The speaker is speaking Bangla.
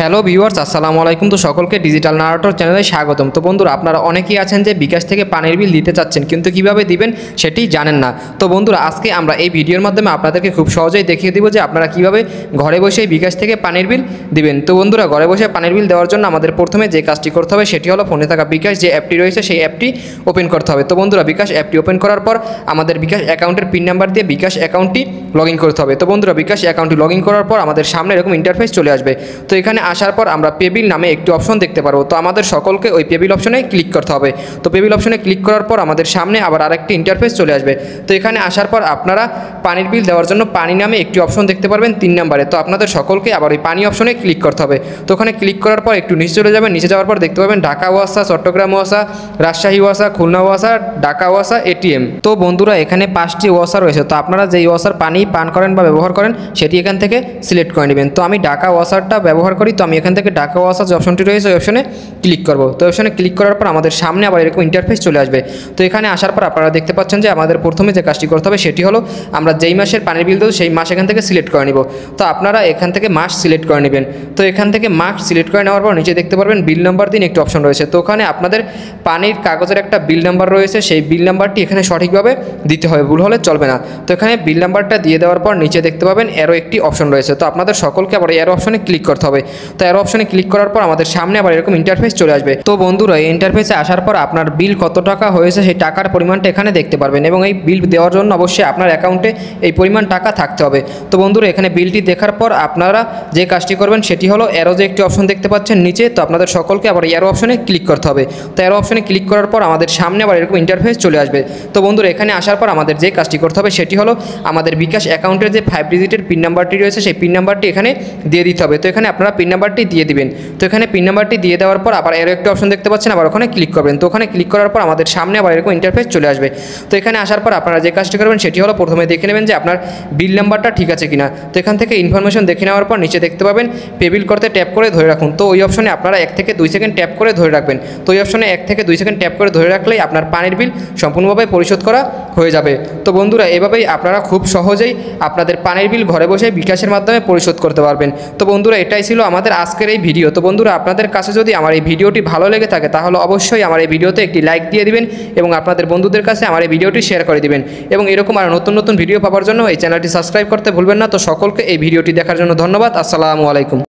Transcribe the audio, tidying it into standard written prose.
হ্যালো ভিউয়ার্স, আসসালামু আলাইকুম। তো সকলকে ডিজিটাল নারেটর চ্যানেলে স্বাগতম। তো বন্ধুরা, আপনারা অনেকেই আছেন যে বিকাশ থেকে পানির বিল দিতে চাচ্ছেন, কিন্তু কিভাবে দিবেন সেটি জানেন না। তো বন্ধুরা, আজকে আমরা এই ভিডিওর মাধ্যমে আপনাদেরকে খুব সহজেই দেখিয়ে দিব যে আপনারা কিভাবে ঘরে বসেই বিকাশ থেকে পানির বিল দিবেন। তো বন্ধুরা, ঘরে বসে পানির বিল দেওয়ার জন্য আমাদের প্রথমে যে কাজটি করতে হবে সেটি হলো ফোনে থাকা বিকাশ যে অ্যাপটি রয়েছে সেই অ্যাপটি ওপেন করতে হবে। তো বন্ধুরা, বিকাশ অ্যাপটি ওপেন করার পর আমাদের বিকাশ অ্যাকাউন্টের পিন নাম্বার দিয়ে বিকাশ অ্যাকাউন্টটি লগ ইন করতে হবে। তো বন্ধুরা, বিকাশ অ্যাকাউন্টটি লগ ইন করার পর আমাদের সামনে এরকম ইন্টারফেস চলে আসবে। তো এখানে আসার পর আমরা পেবিল নামে একটি অপশন দেখতে পারবো। তো আমাদের সকলকে ওই পেবিল অপশনে ক্লিক করতে হবে। তো পেবিল অপশনে ক্লিক করার পর আমাদের সামনে আবার আরেকটি ইন্টারফেস চলে আসবে। তো এখানে আসার পর আপনারা পানির বিল দেওয়ার জন্য পানি নামে একটি অপশন দেখতে পারবেন 3 নম্বরে। তো আপনাদের সকলকে আবার ওই পানি অপশনে ক্লিক করতে হবে। তো ওখানে ক্লিক করার পর একটু নিচে চলে যাবেন। নিচে যাওয়ার পর দেখতে পাবেন ঢাকা ওয়াসা, চট্টগ্রাম ওয়াসা, রাজশাহী ওয়াসা, খুলনা ওয়াসা, ঢাকা ওয়াসা, এটিএম। তো বন্ধুরা, এখানে 5টি ওয়াসা রয়েছে। তো আপনারা যেই ওয়াসার পানি পান করেন বা ব্যবহার করেন সেটি এখান থেকে সিলেক্ট করে নেবেন। তো আমি ঢাকা ওয়াসারটা ব্যবহার করি, তো আমি এখান থেকে ঢাকা ওয়াসা যে অপশনটি রয়েছে ওই অপশনে ক্লিক করব। তো অপশনে ক্লিক করার পর আমাদের সামনে আবার এরকম ইন্টারফেস চলে আসবে। তো এখানে আসার পর আপনারা দেখতে পাচ্ছেন যে আমাদের প্রথমে যে কাজটি করতে হবে সেটি হলো আমরা যেই মাসের পানির বিল দেবো সেই মাস এখান থেকে সিলেক্ট করে নিব। তো আপনারা এখান থেকে মাস সিলেক্ট করে নেবেন। তো এখান থেকে মাস সিলেক্ট করে নেওয়ার পর নিচে দেখতে পারবেন বিল নাম্বার দিন একটি অপশন রয়েছে। তো ওখানে আপনাদের পানির কাগজের একটা বিল নাম্বার রয়েছে, সেই বিল নাম্বারটি এখানে সঠিকভাবে দিতে হবে, ভুল হলে চলবে না। তো এখানে বিল নাম্বারটা দিয়ে দেওয়ার পর নিচে দেখতে পাবেন অ্যারো একটি অপশন রয়েছে। তো আপনাদের সকলকে আবার অ্যারো অপশনে ক্লিক করতে হবে। তো অ্যারো অপশনে ক্লিক করার পর আমাদের সামনে আবার এরকম ইন্টারফেস চলে আসবে। তো বন্ধুরা, এই ইন্টারফেসে আসার পর আপনার বিল কত টাকা হয়েছে সেই টাকার পরিমাণটা এখানে দেখতে পারবেন, এবং এই বিল দেওয়ার জন্য অবশ্যই আপনার অ্যাকাউন্টে এই পরিমাণ টাকা থাকতে হবে। তো বন্ধুরা, এখানে বিলটি দেখার পর আপনারা যে কাজটি করবেন সেটি হলো অ্যারো যে একটি অপশন দেখতে পাচ্ছেন নিচে, তো আপনাদের সকলকে আবার অ্যারো অপশনে ক্লিক করতে হবে। তো অ্যারো অপশনে ক্লিক করার পর আমাদের সামনে আবার এরকম ইন্টারফেস চলে আসবে। তো বন্ধুরা, এখানে আসার পর আমাদের যে কাজটি করতে হবে সেটি হলো আমাদের বিকাশ অ্যাকাউন্টের যে 5 ডিজিটের পিন নাম্বারটি রয়েছে সেই পিন নাম্বারটি এখানে দিয়ে দিতে হবে। তো এখানে আপনারা পিন নাম্বারটি দিয়ে দিবেন। তো এখানে পিন নাম্বারটি দিয়ে দেওয়ার পর আবার এরও একটা অপশন দেখতে পাচ্ছেন, আবার ওখানে ক্লিক করবেন। তো ওখানে ক্লিক করার পর আমাদের সামনে আবার এরকম ইন্টারফেস চলে আসবে। তো এখানে আসার পর আপনারা যে কাজটি করবেন সেটি হলো প্রথমে দেখে নেবেন যে আপনার বিল নাম্বারটা ঠিক আছে কিনা। তো এখান থেকে ইনফরমেশন দেখে নেওয়ার পর নিচে দেখতে পাবেন পেবিল করতে ট্যাপ করে ধরে রাখুন। তো ওই অপশনে আপনারা 1 থেকে 2 সেকেন্ড ট্যাপ করে ধরে রাখবেন। তো ওই অপশনে 1 থেকে 2 সেকেন্ড ট্যাপ করে ধরে রাখলেই আপনার পানির বিল সম্পূর্ণভাবে পরিশোধ করা হয়ে যাবে। তো বন্ধুরা, এভাবেই আপনারা খুব সহজেই আপনাদের পানির বিল ঘরে বসে বিকাশের মাধ্যমে পরিশোধ করতে পারবেন। তো বন্ধুরা, এটাই ছিল আমাদের আজকের এই ভিডিও। তো বন্ধুরা, আপনাদের কাছে যদি আমার এই ভিডিওটি ভালো লেগে থাকে তাহলে অবশ্যই আমার এই ভিডিওতে একটি লাইক দিয়ে দিবেন এবং আপনাদের বন্ধুদের কাছে আমার এই ভিডিওটি শেয়ার করে দিবেন, এবং এরকম আরও নতুন নতুন ভিডিও পাওয়ার জন্য এই চ্যানেলটি সাবস্ক্রাইব করতে ভুলবেন না। তো সকলকে এই ভিডিওটি দেখার জন্য ধন্যবাদ। আসসালামু আলাইকুম।